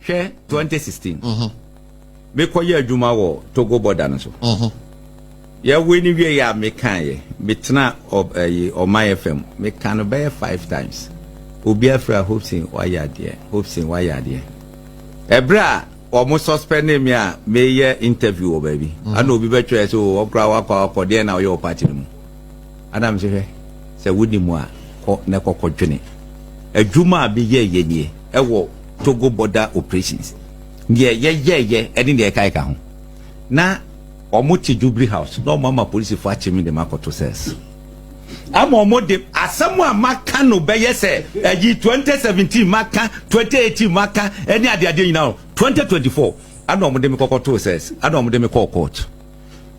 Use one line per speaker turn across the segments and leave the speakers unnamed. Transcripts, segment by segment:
Share 2016. Me koye adwuma wo Togo border no so. Ya weni wie ya me kan ye. Me tena o my FM. Me kan be 5 times. Obi afra Hopeson wayade. Hopeson wayade. Ebra omo suspend me a me ye interview o baby. Ana obi betwe so okra wakọ de na o party mu. Adam se wudi mu a ko na kokodwene. Adwuma be ye nie. Ewo Togo border operations. Ye eni de kai ka ho. Na omuti Jubilee House no mama police for achimi de makoto says. Ama omode asemu amaka no beye se 2017 maka 2018 maka eni ade nyina 2024 ana omode me kokoto says ana omode me call court.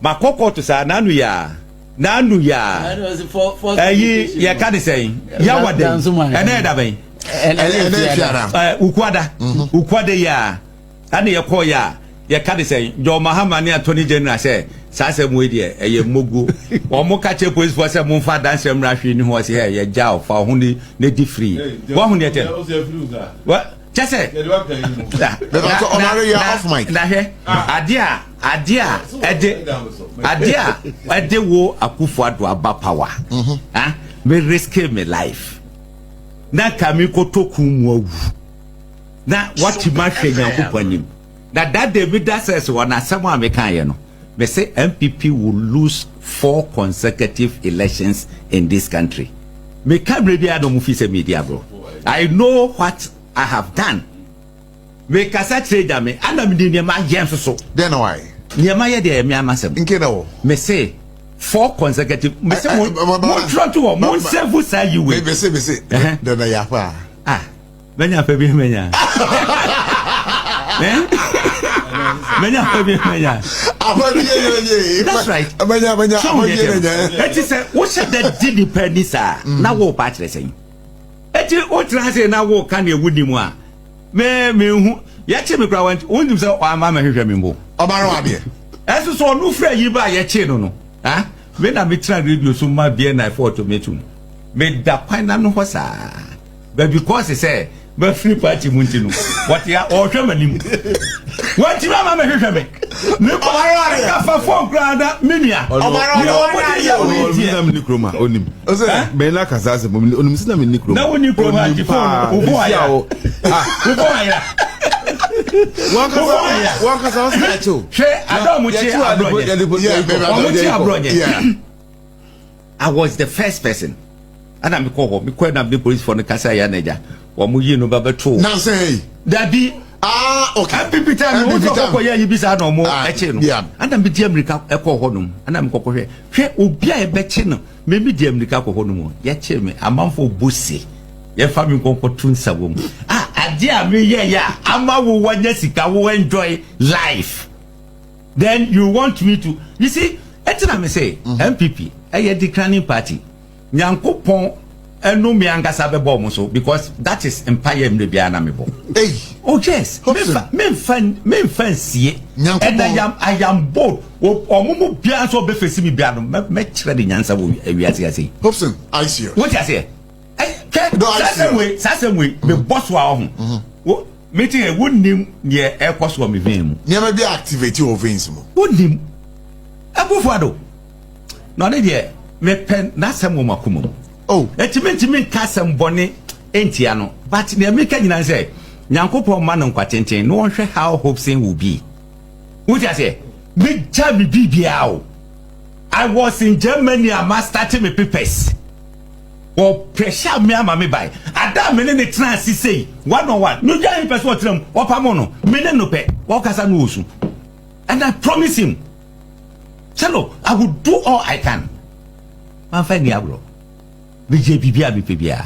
Ma court sa nanu ya ye ka de say ya wade ene da ben ukwada ya ana ye call ya ye ka de say jo mahama ne attorney general say sase mu ede eye mogu o mo ka che police force mo fa dance mra hwe ni ho se ye ja fa ho ni ne di free wo ho ne te what just say
because onare you off mic
na he adia ede wo akufo ado aba power me risk my life na kami ko toku mu awu na what ma hwe nyankopɔnim na that David says one asemo amekan ye no me say NPP will lose 4 consecutive elections in this country. Me can ready adom fi say media bro. I know what I have done. Me kasa trader me ana me de ma yem so.
Then why?
Niema ye de me amasem.
Nke na wo.
Me say 4 consecutive. Me say mo try to mo save say you way.
Me say. Then na ya fa.
Menya fa bi menya. Menya. That's right. It is what said that did depend sir. Now what part they saying? It is what say now what can you wudi mu a. Me hu ya che me kra want wondim say o ama hwehwe me mbo.
Obaro abie.
Eso so no fra yi ba ya che no. Me na me tra radio so ma bia na for to me too. Me da kwan na no ho sa. But because he say be free party muntinu. What ya o hwe manim. What you mama hwehwe me. Me obaro ka fa phone granda minia.
Obaro me nikroma onim. Me na kasa se onim sina me nikroma.
Na woni kroma ti phone. Ubo aya. Ubo aya.
Wakasa was cho.
She adomuchi abroje. I was the first person. And I'm call me na the police for the kasa ya neja. Omu yi no baba to.
Now say
Dabi
okay.
NPP time we talk for ya yibisa no mo eche no. And I'm be America e call honum. And I'm kokohwe. Hwe obi a e beche no. Me be di America ko honum. Ya che me amanfo bosi. Ye fa mi konkotu nsawom. Ade a me ye ya ama wo wanya sika wo enjoy life. Then you want me to you see etina me say NPP e declining party. Nyankopon enu mi angasa bebo mo so because that is empire me bia na mebo.
Hey.
Oh yes. Me fan sie. And I am bold. Omumu bia so be fesi mi bia no me kire de nyansa wo awiase ase.
Hopeson, I see you.
What you say? Same way me boss wa ho. Meeting e wonnim ne e koso me vin mu.
Niam be activate your veins mo.
Wonnim. Abufuado. No ne de me pen na sam wo makomo.
Oh,
etimentimi kasem bone entia no but ne America nyina say nyankopon ma no kwatenten no hwe how Hopeson will be. What you say? Me jam bibia. I was in Germany and I started my papers. Or pressure me ama me buy. Adam me ne trans say 101. No jam person what them opamono. Me ne no pe. What kasa no usu. And I promise him. Hello, I will do all I can. Man find diablo. BJ bibia bibia.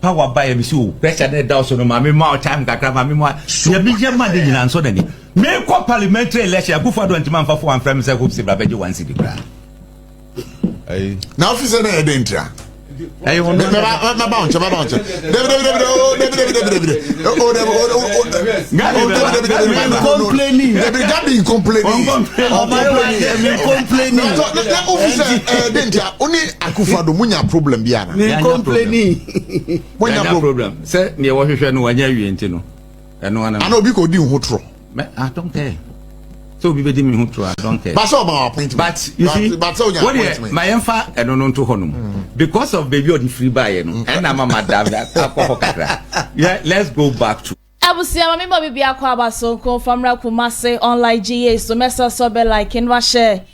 Power buy me so pressure ne down so no mama ma time kakra mama ma. Ya bibia ma de nyina so dani. Me ko parliamentary election Akufo Addo ntima mfa for am frame say Hopeson bra beje 1 cedi kra.
Ai. Na officer na edentia.
Ai wono
ma bounce.
Complaining.
Officer edentia only Akufo Addo munya problem bia na.
Complaining. Munya problem. Say ne wo hwehwe no wanya wie ntino. eno ana
ana obi ko di ho tro
I don't care so obi be di me ho tro I don't care
but so my appointment
but you see
but so your appointment
my emfa eno no nto honum because of baby or the free buy no and na mama da akọ kakra yeah let's go back to
abusia mama me bibi akọ abaso ko famra Kumasi online GA so message so be like in wa share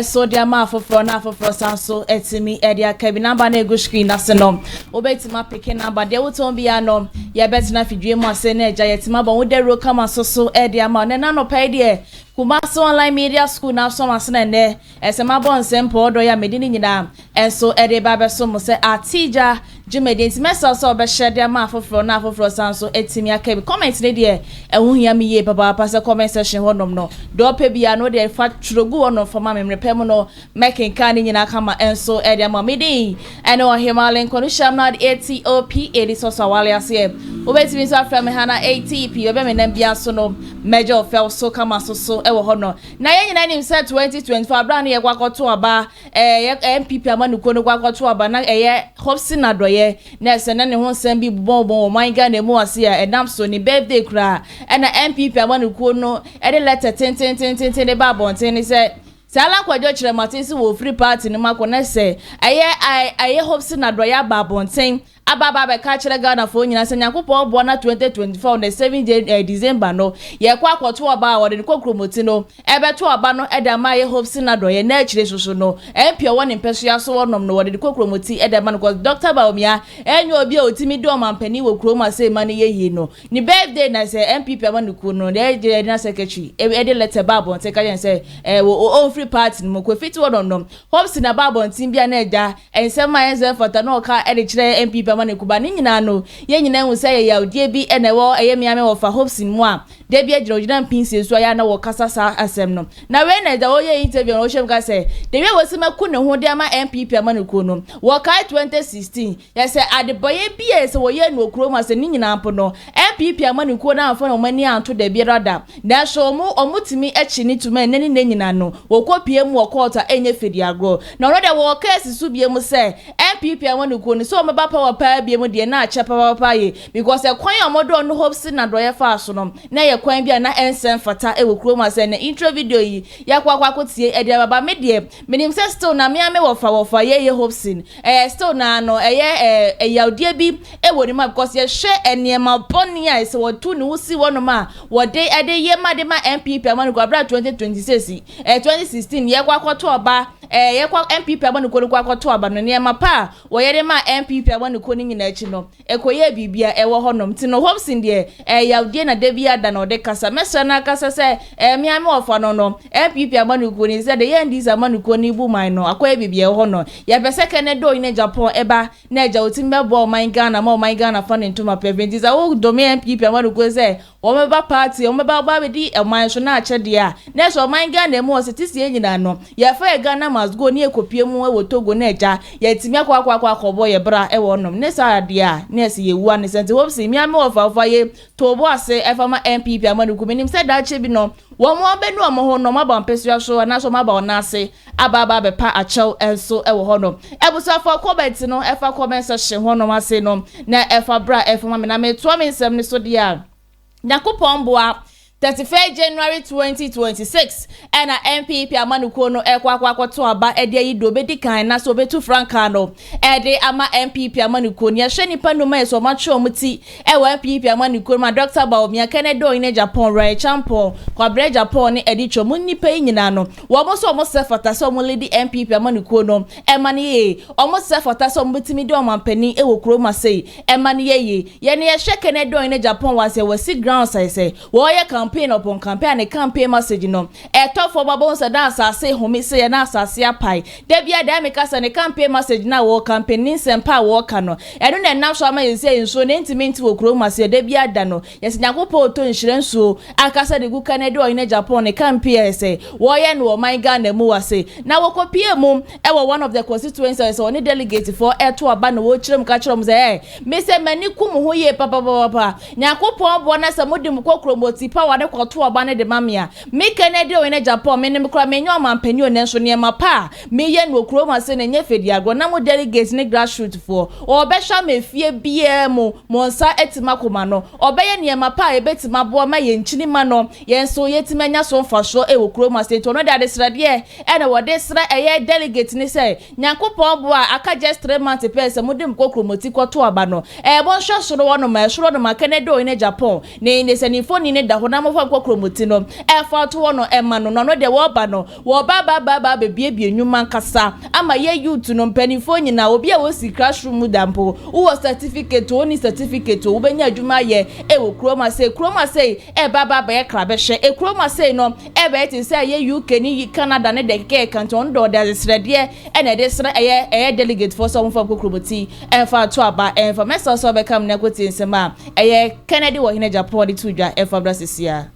so dia ma afoforo na afoforo sanso etimi e dia kabi number na ego screen na se no obetima pick number dia woton bia no ye betina fidwe mu ase na eja yetima bon wo de ro kama so e dia ma na no pay de Kumasi online media school na so masena ne esema bon sempo odo ya medini nyina enso e de ba be so mo se atija jumedin message so be share dia ma afoforo na afoforo sanso etimi akabi comment ne de ehun hia mi ye papa pasa comment section honom no do pe bia no de fa trogu wono for ma memrepem no making kan nyina kama enso e de ma medin eno himalen konu shamna ATOP ediso so wale ase obetimi so afra me hana ATP obe me nam bia so no major fel so kama so ewo hono na ye nyina nim set 2024 bra na ye kwakoto aba NPP amanuko no kwakoto aba na ye Hopeson Adorye na se na ne ho nsam bi bobon man ga na mu ase a edam so ni birthday kra na NPP amanuko no e de letter ten de ba bonten ni se sala kwajo kire matisi wo free party ni makona se aye Hopeson Adorye aba bonten ababa be ka kire Ghana fo nyina se nyankopon bo na 2024 on the 7th December no ye kwa kwoto oba wo de kokromoti no ebe to oba no edama ye Hopeson Adorye na kire soso no empia woni mpesua so wonom no wo de kokromoti edama no Dr. Baomia enyo obi a otimi do mampani wo kroma se mani ye yi no ni birthday na se MPP amanuku no de na secretary e de letter babon te ka yen se wo free party no ko fiti wonom no Hopeson na babon tin bia na eja ensema yenze fota no ka e de kire MPP amanuku ni nyina no ye nyina hu se ye yaudie bi ene wo eye miame wo fa Hopeson mu a de bia gyina mpinsi so ya na wo kasa sa asem no na we na da wo ye interview no shem ka se de we wo se maku ne ho de ama MPP amanuku no wo kai 2016 ye se adeboye bia se wo ye no okroma se ni nyina ampo no MPP amanuku na amfo no mani anto de bi rada na so mu omutimi echi ni tuma ne ni nyina no wo kopie mu wo court enye fedi agro na no de wo case su bia mu se MPP amanuku no so meba power pa bia mu de na acha papa ye because e kwan amodo no Hopeson Adorye fa so no na ye kwan bia na ensem fata e wo kroma se na intro video yi ya kwa kotie e de baba me de menim se still na me ame wo fa ye Hopeson still na no yaudie bi e woni ma because ye hwe eniema boni a se wo tu ni wusi wono ma wo de ye ma de ma MPP amanuko abra 2026 2016 ye kwa koto oba ye kwa MPP amanuko kwa koto oba no eniema pa wo ye de ma MPP amanuko ni nyina achi no ekoye bibia e wo honom ti no Hopeson de yaudie na de bia da no de kasa mesra na kasa se me ame wo fa no MPP amanuko ni se de ye ndi amanuko ni bu man no akoye bibia ho no ye be se kene do in Japan eba na eja otimbe bo man Ghana ma man Ghana fa ne ntoma prevent za wo do me MPP amanuko se wo meba party wo meba ba be di man so na ache de a na so man Ghana mu o se tisi enyina no ye fa Ghana must go ni ekopie mu e wo Togo na eja ye timi akwa ye bra e wo nom ne sa de a na se ye wu an se Hopeson mi ame wo fa ye to bo ase e fa ma MPP amanuko menim se da che bi no wo mo be no mo ho no ma ba mpesua so na so ma ba ona ase ababa be pa achew enso e wo ho no e bu so fa comment no e fa comment section ho no ma se no na e fa bra e fa ma me na me to me nsem ni so dia Yakupon boa 31 January 2026 and MPP amanuko no ekwa to aba ede yi do be dikan na so betu franka no ede ama MPP amanuko ni ahwe nipa no ma so ma twa omuti e wa MPP amanuko ma Dr. Baomia Canada in Japan right champion kwa bre Japan ni edi twa mun nipa nyina no wo mo so mo sefata so mo lady MPP amanuko no e mani ye o mo sefata so mo bitimi de o mampani e wo kroma sei e mani ye ne ahwe Canada in Japan wa se wasi ground sai wo ye campaign upon campaign and campaign message no top for babons and say home say na asase apai da bia da me kasa ne campaign message na wo campaign nsempa wo ka no e no na nam so ama say nso ne intimate wo kroma say da bia da no yes nyakopo to nhire nso akasa de gu Canada in Japan ne campaign say wo ye no man Ghana mu wase na wo kopie mu e wo one of the constituencies so ne delegate for to aba no wo kirem ka kirem say me say mani kum ho ye papa nyakopo bo na sa modi mu kokromoti power de kwoto oba ne de mamia me Kennedy o ne Japan me ne kra me nyo amampanyi o ne so ne ma pa me ye no Kumasi ne nye fedi agro na mo delegate ne grassroots for obehwa mefie bia mo monsa etima koma no obeye ne ma pa ebetima bo ma ye nchini ma no ye so yetima nya so mfaso e wo Kumasi to no de adesrade e na wo de sra eye delegate ne say nyankopon bo a aka just 3 months pese mo dem kokromoti kwoto aba no bo hwe soro wo no ma Kennedy o ne Japan ne senifo ni ne da ho na mo fa kokromoti no fa to wo no ma no no de wo ba no wo ba bebie enwuma nkasa ama ye youth no mpanifo nyina obi a wo si classroom dampo wo certificate oni certificate wo benya adwuma ye wo Kumasi ba ye kra be hwe Kumasi no be ti say ye UK ni Canada ne de ke canton do de srede na de sra eye delegate for some for kokromoti fa to aba for message so be kam na kwoti nsema Kennedy wo hine Japan di tudwa fa brasisia.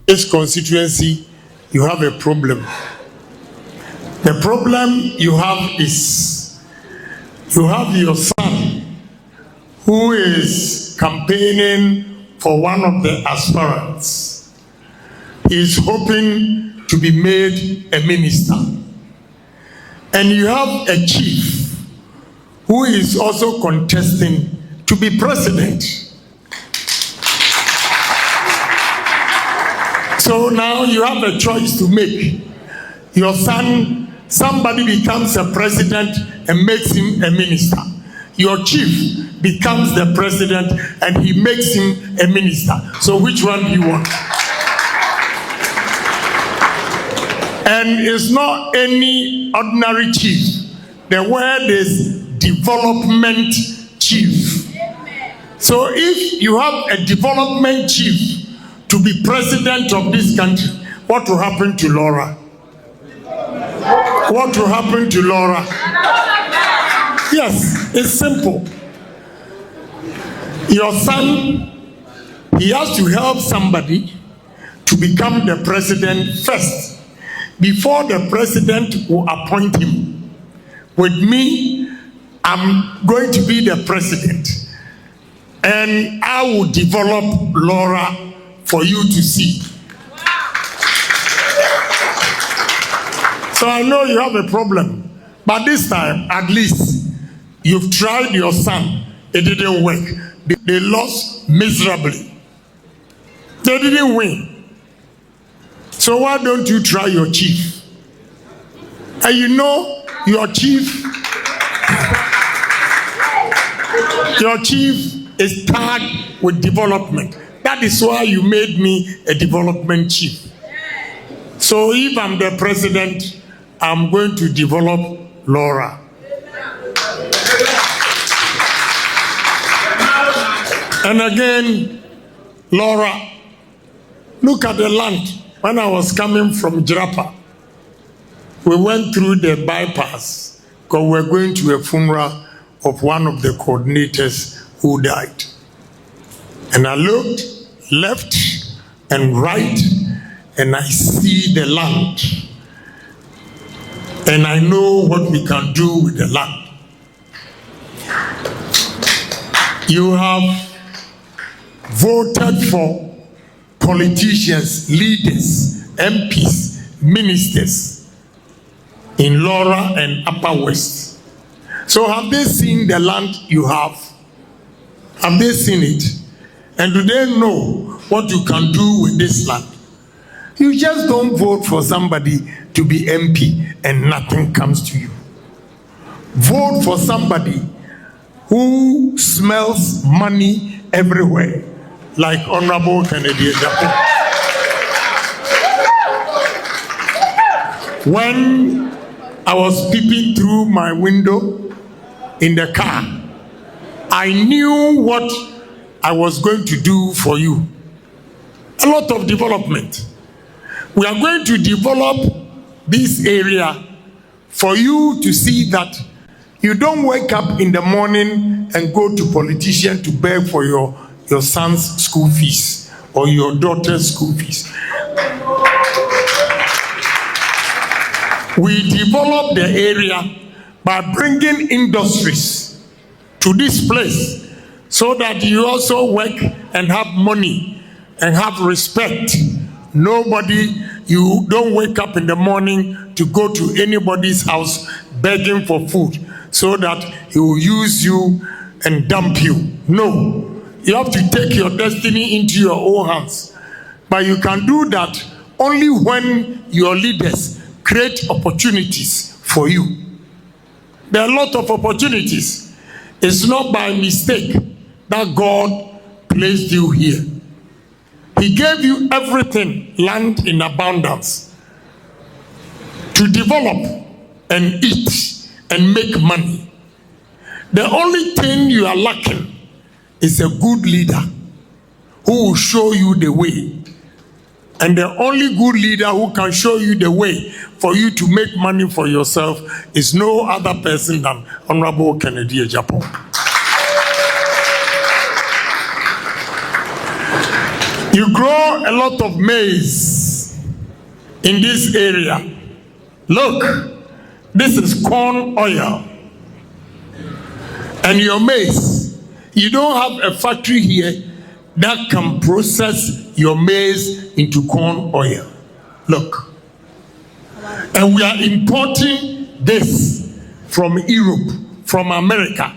This constituency you have a problem. The problem you have is you have your son who is campaigning for one of the aspirants. He is hoping to be made a minister. And you have a chief who is also contesting to be president. So now you have a choice to make. Your son, somebody becomes a president and makes him a minister. Your chief becomes the president and he makes him a minister. So which one do you want? And it's not any ordinary chief. The word is development chief. So if you have a development chief to be president of this country, what will happen to Laura? What will happen to Laura? Yes, it's simple. Your son, he has to help somebody to become the president first, before the president will appoint him. With me, I'm going to be the president, and I will develop Laura for you to see. So I know you have a problem, but this time, at least, you've tried your son. It didn't work. They lost miserably. They didn't win. So why don't you try your chief? And you know, your chief is tagged with development. That is why you made me a development chief. So if I'm the president, I'm going to develop Laura. And again, Laura, look at the land. When I was coming from Jirapa, we went through the bypass because we were going to a funeral of one of the coordinators who died. And I looked left and right, and I see the land. And I know what we can do with the land. You have voted for politicians, leaders, MPs, ministers in Laura and Upper West. So have they seen the land you have? Have they seen it? And do they know what you can do with this land? You just don't vote for somebody to be MP and nothing comes to you. Vote for somebody who smells money everywhere, like Honorable Kennedy Japan. When I was peeping through my window in the car, I knew what I was going to do for you. A lot of development. We are going to develop this area for you to see that you don't wake up in the morning and go to politician to beg for your son's school fees or your daughter's school fees. We develop the area by bringing industries to this place so that you also work and have money and have respect. Nobody, you don't wake up in the morning to go to anybody's house begging for food so that he will use you and dump you. No, you have to take your destiny into your own hands. But you can do that only when your leaders create opportunities for you. There are a lot of opportunities. It's not by mistake that God placed you here. He gave you everything, land in abundance, to develop and eat and make money. The only thing you are lacking is a good leader who will show you the way. And the only good leader who can show you the way for you to make money for yourself is no other person than Honorable Kennedy Agyapong. You grow a lot of maize in this area. Look, this is corn oil. And your maize, you don't have a factory here that can process your maize into corn oil. Look. And we are importing this from Europe, from America.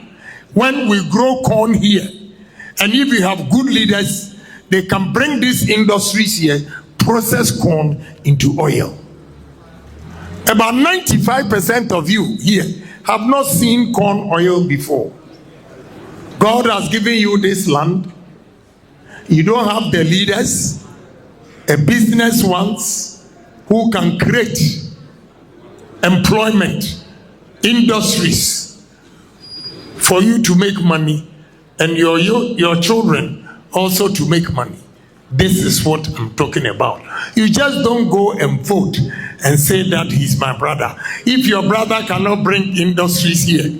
When we grow corn here, and if you have good leaders, they can bring these industries here, process corn into oil. About 95% of you here have not seen corn oil before. God has given you this land. You don't have the leaders, a business ones who can create employment, industries for you to make money, and your children also to make money. This is what I'm talking about. You just don't go and vote and say that he's my brother. If your brother cannot bring industries here,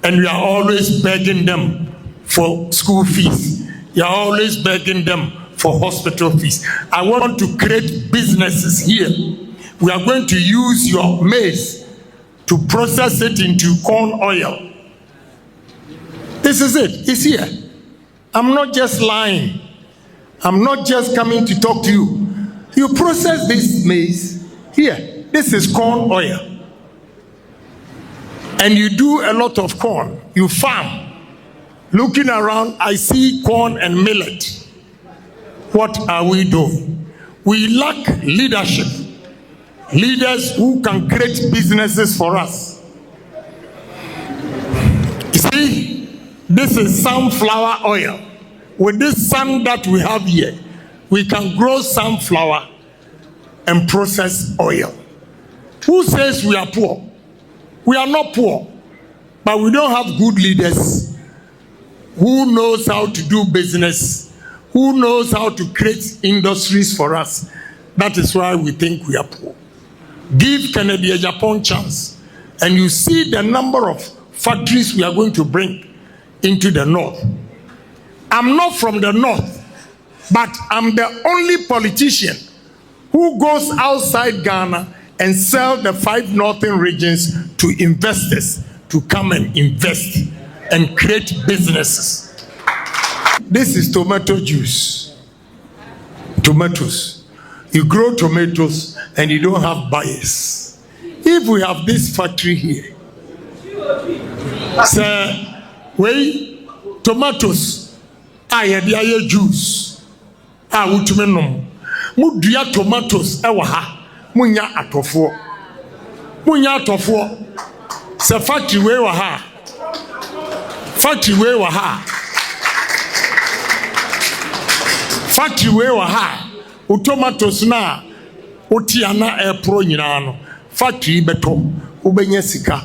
and you are always begging them for school fees, you are always begging them for hospital fees. I want to create businesses here. We are going to use your maize to process it into corn oil. This is it. It's here. I'm not just lying. I'm not just coming to talk to you. You process this maize here. This is corn oil. And you do a lot of corn. You farm. Looking around, I see corn and millet. What are we doing? We lack leadership. Leaders who can create businesses for us. You see, this is sunflower oil. With this sun that we have here, we can grow sunflower and process oil. Who says we are poor? We are not poor, but we don't have good leaders who knows how to do business, who knows how to create industries for us. That is why we think we are poor. Give Kennedy Agyapong chance, and you see the number of factories we are going to bring into the north. I'm not from the north, but I'm the only politician who goes outside Ghana and sell the 5 northern regions to investors to come and invest and create businesses. This is tomato juice. Tomatoes. You grow tomatoes and you don't have buyers. If we have this factory here, say, wait, tomatoes, I had the juice. I would to know. Mudia tomatoes, ewaha, munya atofo. Munya atofo. Say factory we waha. Factory we waha. Factory we waha. Tomatoes na otiana airpro nyina no factory beto obenya sika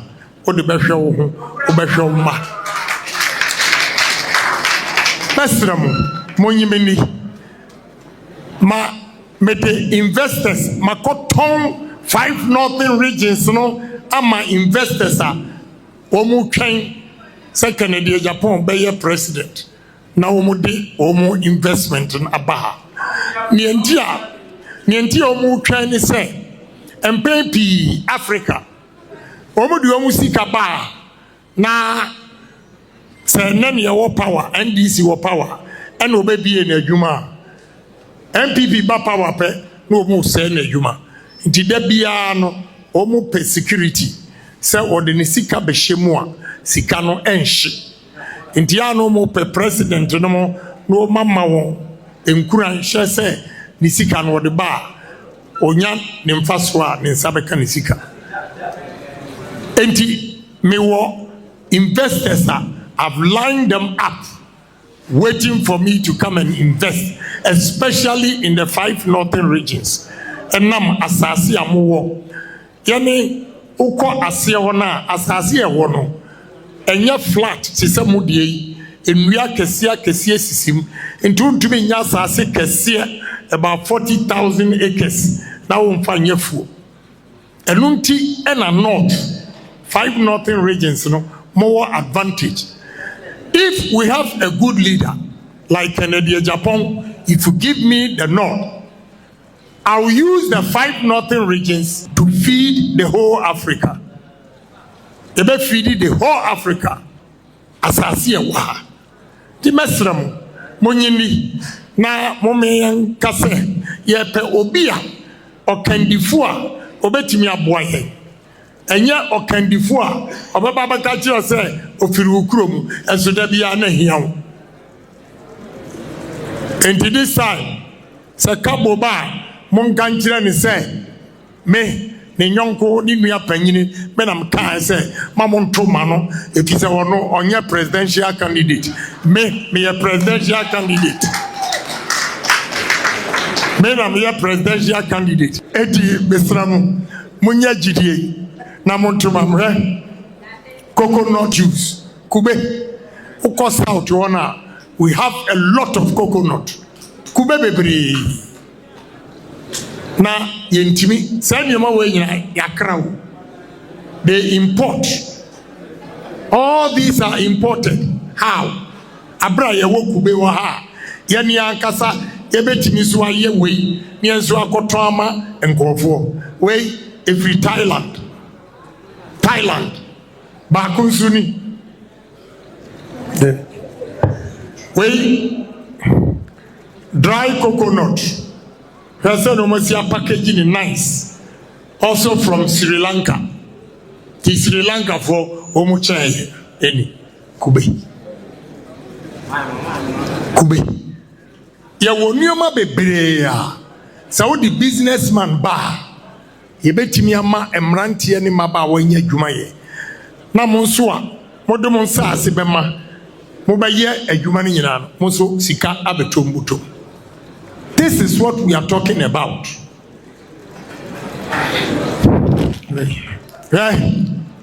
ode behwe wo ho obehwe ma pasram monyimeni ma mede investors makoton 5 northern regions no ama investors a omu twen se Kennedy Agyapong be ye president na omu de omu investment na abaha Nientia omu twen say NPP Africa omu di omu sika ba na say nani wo power NDC wo power and obebie na adwuma NPP ba power pe no mo say na adwuma nti da bia no omo pe security say ode ne sika be hyemu a sika no enhye nti ya no mo pe president no mo no mama won enkuran hye say ne sika no ode ba onya ne mfaso a ne nsabeka ne sika nti me wo investors have lined them up waiting for me to come and invest, especially in the 5 northern regions. And nam asasi amuwo. Yani uko asia wana asasi e wono. Enye flat sisa mudie enuya kesia sisim. Into ntumi nya asasi kesia about 40,000 acres. Na umfanye fu. Enunti ena north 5 northern regions no more advantage. If we have a good leader like Kennedy Japan, if you give me the north, I will use the 5 northern regions to feed the whole Africa. They be feed the whole Africa. Asasi ewa. Ti mesrem monyini na momeyan kase ye pe obia okandifu a obetimi aboa ye. Enya okandifu a obaba baka kire se ofiri ukrom enso da bia na hiawo. And this time se kabo ba mon kanjira ni se me ne nyonko ni nua panyini me na mka se ma mon to ma no efise wono onye presidential candidate me a presidential candidate me na me a presidential candidate edi besramu munya jidie na mon to ma mre coconut juice kube uko south wona we have a lot of coconut kube bebre na yentimi sanyema we nyina yakrawo they import all these are imported how abra ye wo kube wo ha ye ni ankasa ye betimi so aye we ni enso akoto ama enkofo we every Thailand ba kunsuni we dry coconut. Packaging is nice. Also from Sri Lanka. The Sri Lanka for Omuchai any Kube. Ya wonioma bebrea. Saudi businessman ba. Yebetimi ama emrantie ni maba wanya adwuma ye. Na monso a modom nsa ase bema. Mobaye adwuma ni nyina no. Monso sika abetombuto. This is what we are talking about.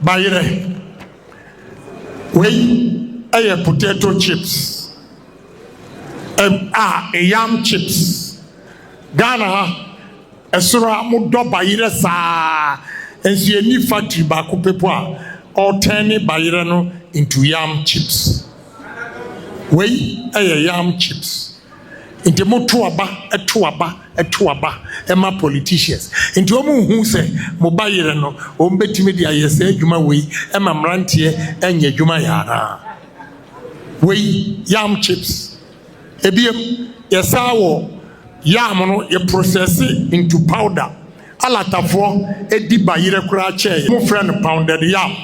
Bayre. We a potato chips. Yam chips. Ghana a sura mudo bayre sa. And see any factory baku pepoa or turn bayre no into yam chips. We a yam chips. Into etuaba ema politicians into omu hu se mo bayire no o mbetimi dia yese adwuma we ema mrantie enye adwuma yara we yam chips ebiem yesawo yam no ye process into powder alatafo edi bayire kura che mo friend pounded yam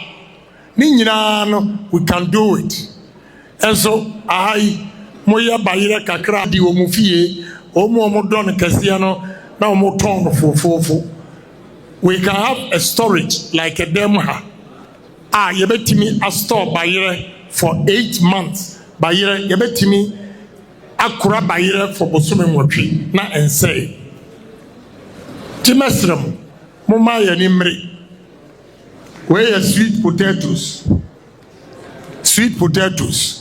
ni nyina no we can do it and so moya bayire kakra di omufie omo don kasia no na omo ton fofofo we can have a storage like a demha yebetimi a store bayire for 8 months bayire yebetimi akura bayire for bosome mwotwe na ense timesrem moma ya nimre we sweet potatoes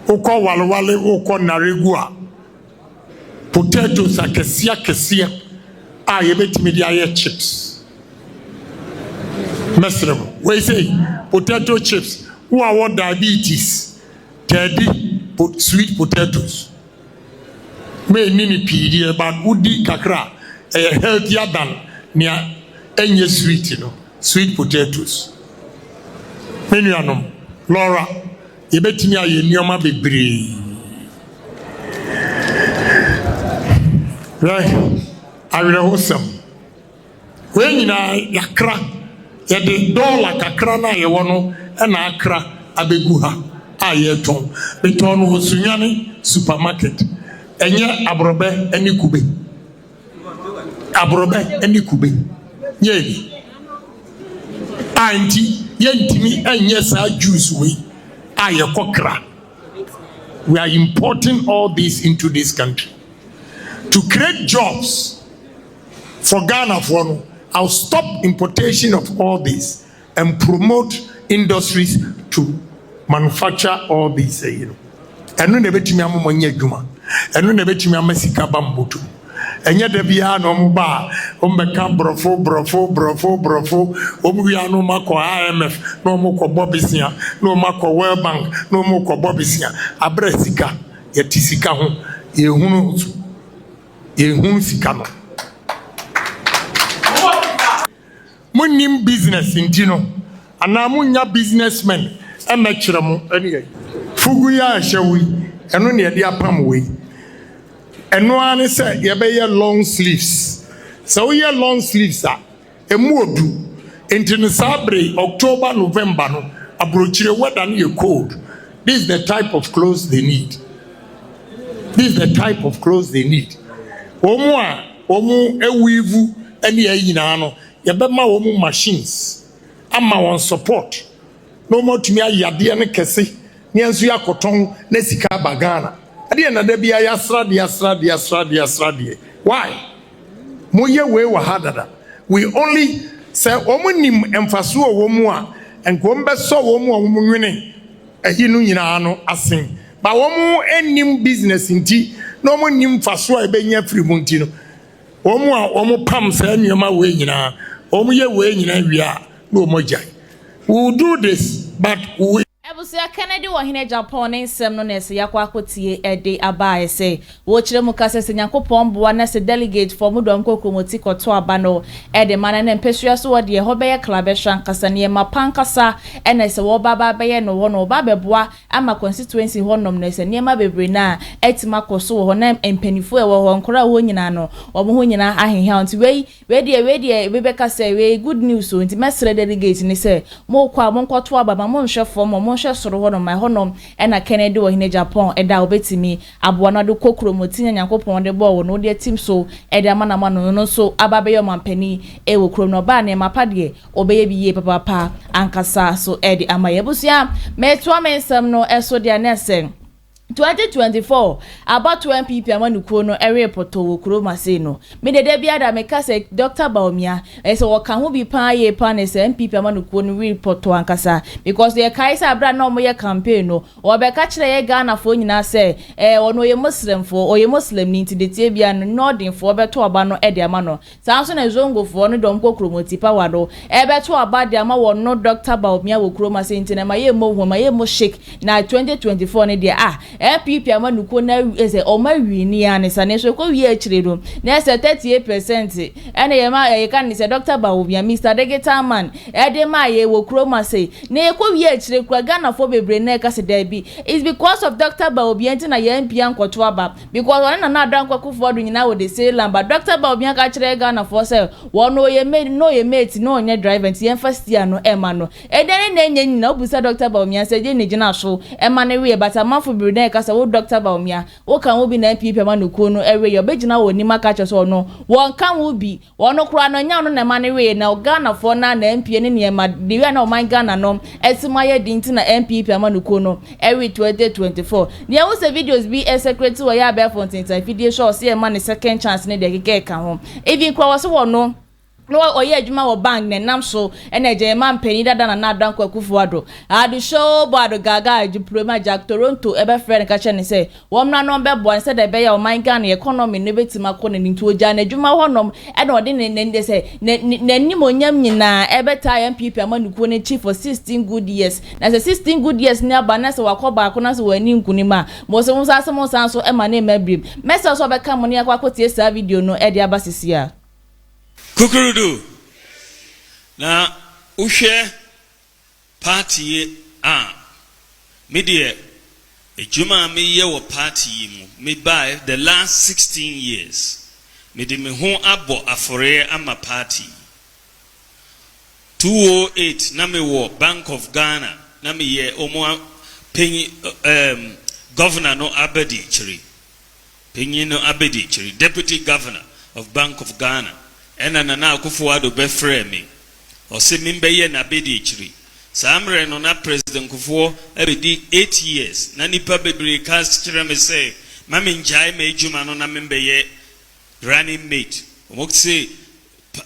uko walwale uko naregua potatoes akesia yebetimi dia ye chips mesrem we say potato chips who are what diabetes teddy sweet potatoes me nini pidi but udi kakra healthier than nia enye sweet sweet potatoes menu anom Laura yebetimi aye nioma bebre Right. I will awesome. When you yakra, the dollar kakra na yewono, and akra abeguha. Ayeton. Beton was Sunyani supermarket. Enye abrobe eni kube. Abrobe eni kube. Yeni. Auntie, yentimi enye sa juice we. Aye kokra. We are importing all this into this country. To create jobs for Ghana for no, I'll stop importation of all this and promote industries to manufacture all these, you know. And no never to me ammonia juma, and no never to me amasika bambutu. And yet the Biano Muba, brofo, Omuiano Mako IMF, no more Bobisia, no Mako World Bank, no more Bobisia, Abresika, Yatisika, Yehun Sikano. Munim business in Tino, and Namunya businessmen, and Machramu, anyway. Fuguya Shawi, and only a dear Pamway. And one is said, you wear long sleeves. So we wear long sleeves, sir. A more do. Into the Sabre, October, November, no. Abrochire weather you cold. This is the type of clothes they need. This is the type of clothes they need. Omu ewivu, any ayinano. Yabema omu machines. Ama one support. No more to me a yadia ne kese. Niansu ya kotong nesika bagana. Why? Moye we wahadada. We only say omunim emfasu womua and gombe so womu winning a hinu yinano asin. But womu enim business inti no mo nim faso e benya free montino. Omu pam say nyoma we nyina. Omu ye we nyina wia no mojai. We will do this, but we
Ebusia Kennedy wa hine Japan nsem no nese yakwa akotie ede abae se wo kire mu kase se Nyankopon boa na se delegate for mu dom kokromoti koto aba no ede mana na mpesua so wode ho beye klabehwan kasa ne mapankasa ene se wo baba beye no wo no ba beboa ama constituency honom na se ne ma bebre na etima koso ho na empanifo e wo ho nkora wo nyina no omo ho nyina ahehia nti we de bebeka se we good news so nti mesre delegate ni se mo kwa mo nkoto aba ma mo nhwefo mo soro hono my honom ena Kennedy wo hine Japan eda obetimi aboa na do kokromoti Nyankopon de bo wo no de team so eda mana no so ababeyo mampani e wo krom no ba ne mapade obeye biye papa ankasa so edi amaye busia meto amensam no eso de anesen 2024 about 2 NPP amanukuo no area poto wo Kumasi no me de bia da me ka se Dr. Baomia so wo kan ho bi pa ye pa ne se NPP amanukuo no report ankasa because the kaisa abra na mo ye campaign no wo be ka kire ye Ghana fo nyina se ono ye Muslim fo o ye Muslim ni de tie bia no northern fo be to aba no e de ama no sanso na zongo fo no dom kokromoti pa wado e be to aba de ama wo no Dr. Baomia wo Kumasi ntina ma ye mo shake na 2024 ne de NPP amanuko na ese o ma wini ane sane so ko wi akire do na ese 38% ene ye ma ye kan se Dr. Baobia Mr. Digital Man e de ma ye wo Kumasi na ko wi akire kura Ghana fo bebre na ka se da bi is because of Dr. Baobia ntina ye MP ankoto aba because one na adan kwakufo do nyina wo de say lamba Dr. Baobia ka kire Ghana fo se wo no ye mate no onye driver nti yen first year no ema no e de na enye nyina obusa Dr. Baobia se je ne gina so ema na we but amafo bebre na ka se wo Dr. Baomia wo kan wo bi na NPP amanukuo no ewe yo begina wo ni maka cho no won kan wo bi wono kura no nya no na ma ne we na Ghana fo na NPP ne ne ma de we na o man Ghana no esimaye dinti na NPP amanukuo no ewe 2024 ne wo se videos bi secretary wo ya be fontin ta video show se e ma ne second chance ne de keke ka ho even kwa wo se wo no oye adwuma wo bank ne nam so ene je man pani dada na adan kwakufu ado adu show boado gaga ajuprema Jack Toronto ebe friend ka che ne se wom na no be bo se de be ya o man Ghana economy ne betima ko ne ntu oja na adwuma honom ene ode ne se nanim onyam nyina ebe ta NPP amanuko ne chief for 16 good years na se 16 good years ne aba na se wakoba ko na se wani nkunima mo se mo sanso e ma ne mabrim message so be ka mo ne akwa kotie sa video no e de abasisia
Kukurudu na uhwe party media ejuma me ye wo party mu me by the last 16 years mede me ho abo afore ama party 208 na me wo Bank of Ghana na me ye omo penyi governor no abedi chiri penyi no abedi chiri deputy governor of Bank of Ghana ena na Akufo-Addo be frame me o se me be ye na abedi chiri samre no na president Akufo abedi 8 years na nipa bebre cast chire me say mama njai me ejuma no na me be ye running mate omo say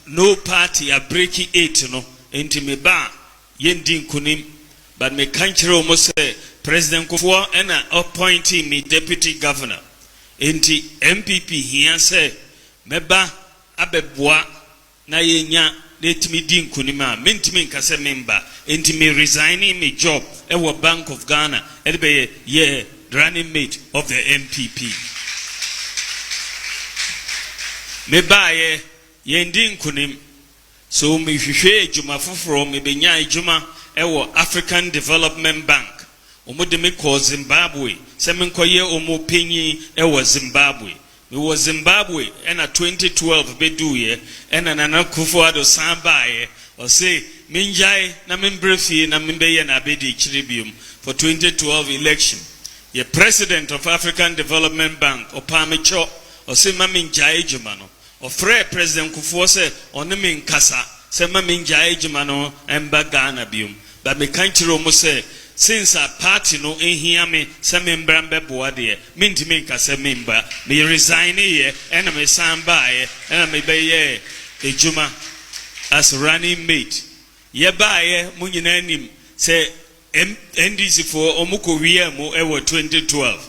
no party a breaking 8 no enti me ba yendi nkunim but me kanchire omo say President Akufo and appointing me deputy governor enti NPP here say meba abeboa na yenya letimi di nkunim a mentimi nkase member enti me resigning me job e wo Bank of Ghana e be ye running mate of the NPP meba yendi nkunim so me hwehwe ejuma foforo me benya ejuma e wo African Development Bank omo de me ko Zimbabwe se me nkoye omo penyi e wo Zimbabwe me wo Zimbabwe na 2012 beduye na Nana Akufo-Addo sambaye o say minjai na membrefie na membeye na abedi chiribium for 2012 election ye president of African Development Bank Opamecho o say maminjai juma no o frɛ President Akufo say ono me nkasa say maminjai juma no emba Ghana bium but me kanchiro mo say since a party no ehia me se membra mbeboa de mentimi nka se member me resign here and me samba here and me be ye ejuma as running mate ye ba ye munyina anim se NDC for omuko wie mu ewo 2012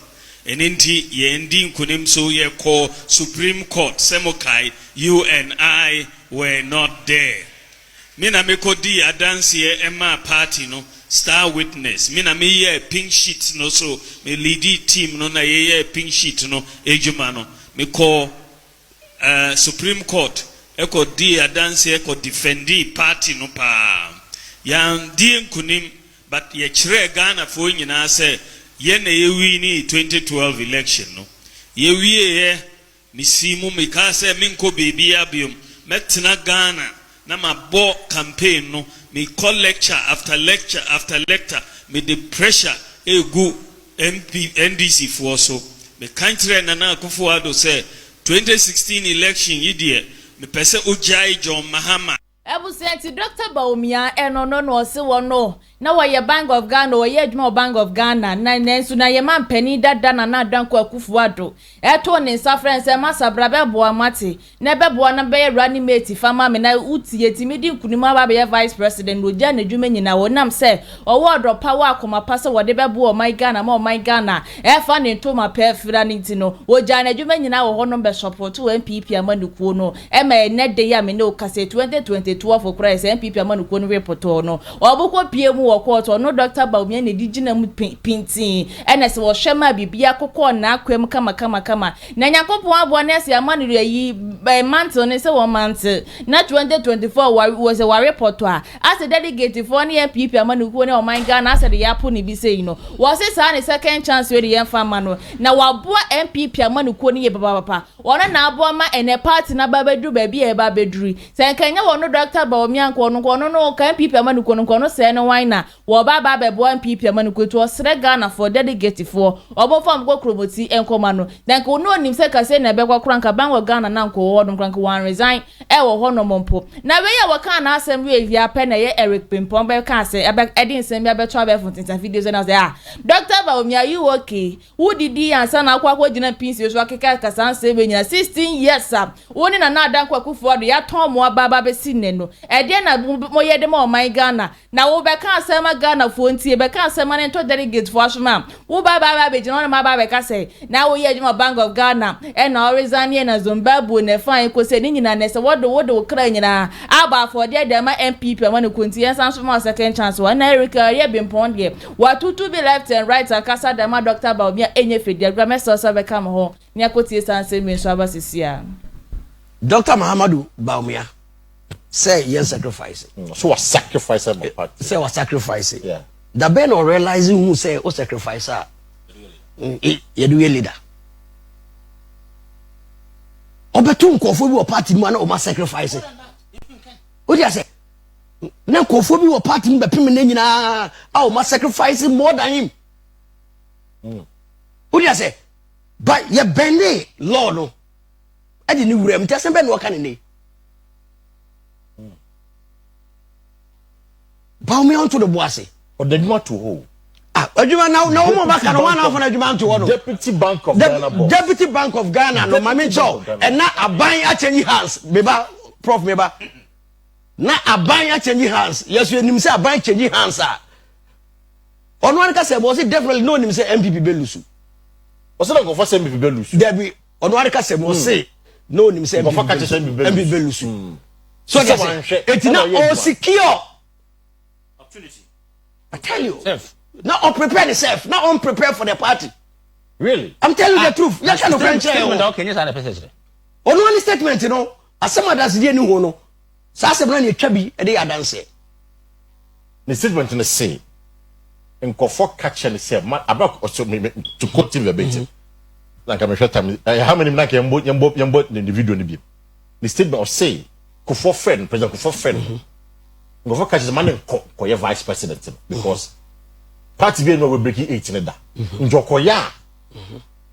eninti ye ndi nkunim so ye call Supreme Court semokai you and I were not there me na me kodi adanse ye ema party no star witness me na me ye pink sheet no so me lead team no na ye pink sheet no ejuma no me call Supreme Court eko di adanse eko defendi party no pa yan di nkunim but ye kire Ghana fo nyina say ye na ye win 2012 election no ye wie me simu me ka say me nko baby abium metna Ghana na ma bo campaign no me call lecture after lecture after lecture me the pressure egu NDC for so me country Nana Akufo-Addo say 2016 election yidie me pese ujai John Mahama
Ebusenti Dr. Baumia no se wono na wa ye Bank of Ghana o ye adwuma Bank of Ghana na nensu na ye man pani dada na Danko Akufo-Addo eto ne nsa friends e masabra beboa mate na beboa na be running mate fama me na uti yetimi di nkunima ba be vice president oja na dwuma nyina wonam se owo odro power akoma pase wode beboa my Ghana ma my Ghana e fa ne to ma pefira ni ti no oja na dwuma nyina wo hono be support NPP amanukuo no e ma ne de ya me ne o kase 2022 for Christ NPP amanukuo no report no obukwo pie mu court no Dr. Baumia ne digina mu pintin ene se wo hwema bibia kokko na akwam kama na nyakopon abo na se amanu yi mantle ne se wo mantle na 2024 was a report as a delegate for ne NPP amanukuo ne o man Ghana as the yapo ne bi sei no wo se sa ne second chance we the fama no na wabo NPP amanukuo ne ye papa wona na abo ma ene party na babedru ba bi e babedru se nkanya wo no Dr. Baumia nko no ka NPP amanukuo no se no wine na wo baba bebo NPP amanukuo to sre Ghana for delegate for obo fam go kromoti enkoma no then ko no nim se ka se na be kwa kranka ban wo Ghana na nko wo no kranka wan resign e wo ho no mompo na we ya wo kan na asem we via pe na ye Eric Pimpon be kan se e be edin se be to be funtinta videos na say Dr. Baumia you okay who did he answer na akwa gina pinsi so akeka kasa se be nyina 16 years woni na Danko Akufo-Addo ya ton mo baba be sinne no e de na mo ye de mo my Ghana na wo be kan asema Ghana fo ntie be kan asema ne to delegate fo asoma wo baba be jina ma baba be ka say na wo ye juma Bank of Ghana e na Orizani na Zimbabwe ne fan ko se ni nyina ne se wodo kra nyina aba for de ma NPP ma ne konti en san so ma second chance wa na Eric ye Pimpon de wa tutu be left and right akasa da ma Dr. Baumia enye fedi agba meso so be kam ho ni akoti san se me so abasisia
Dr. Muhammadu Baumia say yes sacrifice.
So what sacrifice my party?
Say what sacrifice.
Yeah.
The ben or realizing who say o sacrifice you do leader. obetu nkofo bi wo party mu na o ma sacrifice o dia say na nkofo bi wo party mu be pem na nyina o ma sacrifice more than him o dia say but ye bende law no e di ni wuram ti asen be no ka ne ba me on to the boase
or the not to hold
adwuma na wo ma ka no wan afọ na adwuma nto wo no
Deputy Bank of Ghana boss.
Deputy Bank of Ghana no mame cho and na aban a change hands beba prof meba na aban a change hands yes you nim say aban change hands ono an ka say bo say definitely no nim say NPP belusu
o say go for say MPP belusu
there be ono an ka say bo say no nim say MPP belusu so it's not all secure
opportunity
I tell you not unprepared itself, not unprepared for the party.
Really?
I'm telling you the truth. You can't
statement. Okay, yes, I understand.
On one statement, you know, as some others didn't know. So I said, "When you chubby, they are dancing."
The statement in the say, in Kofo catch and say, "Man, about also to quote him verbatim." Like I'm sure time. How many like yambo in the video ni bi? The statement of say, Kofo friend, President Kofo friend. Kofo catch the man ko vice president because. Party be no we breaking 8 in da. Njokoya.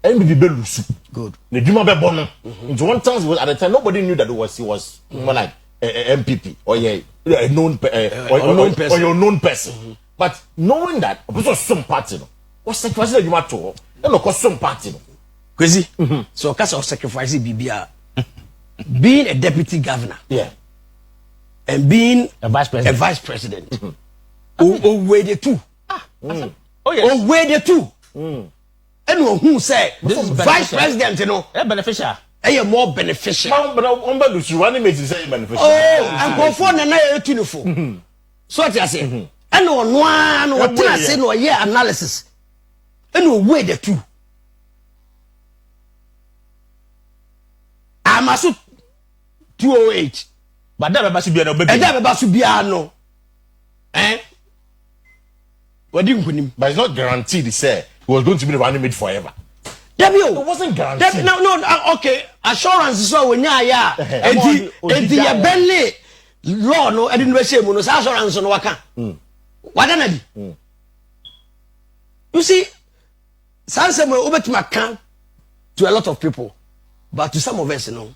NPP be lusu.
Good.
The Juma be bono. Into one time was at the time nobody knew that he was more like MPP or a known person or your known person. But knowing that because some party no was sacrifice the Juma to and of course some party no.
Crazy. So cause of sacrifice BBR being a deputy governor.
Yeah.
And being
A vice president.
Where the two.
Oh yes.
Where the two. And who say vice president, you know,
Beneficial.
More beneficial.
But on belusu one image is beneficial.
And go for na tunifo. So what I say. And on one what I say no year analysis. And where the two. I'm also 208.
But that be be no baby.
And that be no. What do you mean?
But it's not guaranteed he said he was going to be the running mate forever.
It
wasn't guaranteed.
No, okay. Assurance is so when ya and the belly law no I didn't say no assurance no waka. What an you see, some over to my camp to a lot of people, but to some of us, you know,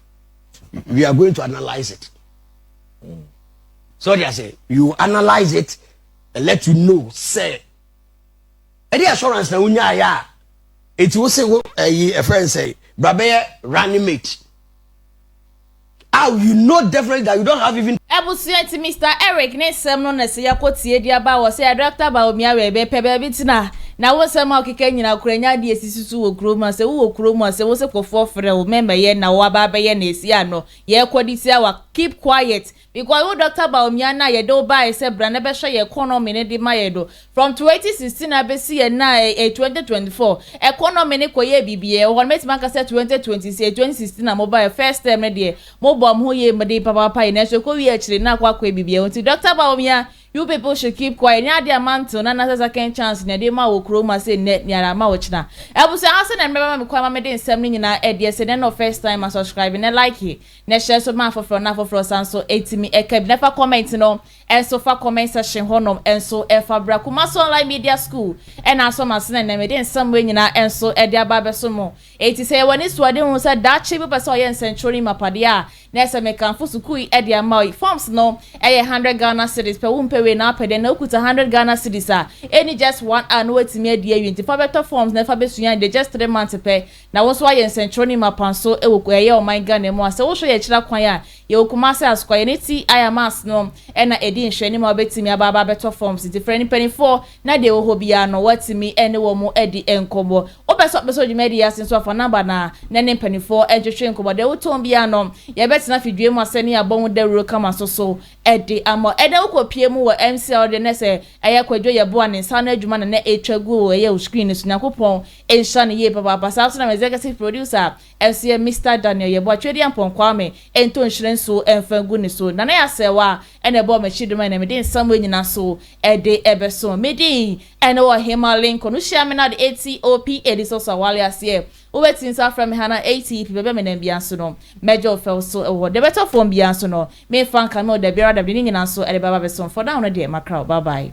we are going to analyze it. So they say you analyze it and let you know, say, any assurance na unya ya. It will say a friend say, Brabe running mate. How you know definitely that you don't have even.
Ebusuenti Mr. Eric ne sem no na se yakotie dia ba wo se Dr. Baomia we be pebe bitina na wo sem akeka nyina kuranya de esisusu wo kroma se wo kroma se wo se kofo frɛ wo member ye na wo aba be ye na esi ano ye kodisi awa keep quiet because wo Dr. Baomia na ye do ba se bra na be hwe ye economy ne de ma ye do from 2016 abesi ye na 2024 economy ne koye bibie wo met man ka se 2016 na mobile first time ne de mo bom ho ye mede papa na so ko wi na kwa bibia unti Dr. Baomia you people should keep quiet nya dia mantle na na second chance na de ma wo kroma say net nyara ma wo china ebusa ase na mbeba me kwa ma de nsem ni nyina e de se no first time subscribe na like it na share so ma for na for sanso etimi ekab na fa comment no enso fa comment section honom enso e fa bra Kumasi online media school e na so ma se na me de nsem we nyina enso e de aba be so mo eti say woni so de hu say da chi be person ye century mapade a na se me kan fusuku e de ama forms no e 100 Ghana cedis per wumpe we na pede na okuta 100 Ghana cedis a any just 1 hour no wetimi ade awinti for better forms na fa besuan de just 3 months per na wo so ye century mapanso e wo ye o my Ghana mo ase wo so ye kira kwan a ye Kumasi askwa ye neti ayamas no e na edi nhwani ma obetimi aba better forms different penny for na de wo hobia no watimi ene wo mo edi enkobo obeso jumedi yasin so for number na ne penny for edwetwe enkobo de wo ton bia no ye betina fidue mu asani abon de ro kama so edi amo ede wo kopie mu wo MCL de ne se eye kwadwo ye bo ane sa na adwuma na etwagu eye wo screen so nyakopon ensha ne ye papa sa so na executive producer MCL Mr. Daniel ye bo atwedi ampon kwame ento nhire so enfagu ne so na ya sewa ene bo machiduma na mede nsam nyina so ede ebeso medi ene wo hema link no share me na the ATOP edi so wale ase Uwetin sa from hana ATP bebe me na bia so no major fel so wo the better form bia so no me fan kan me o da bia da bi ni nyina so e baba be so for down no dey makra bye bye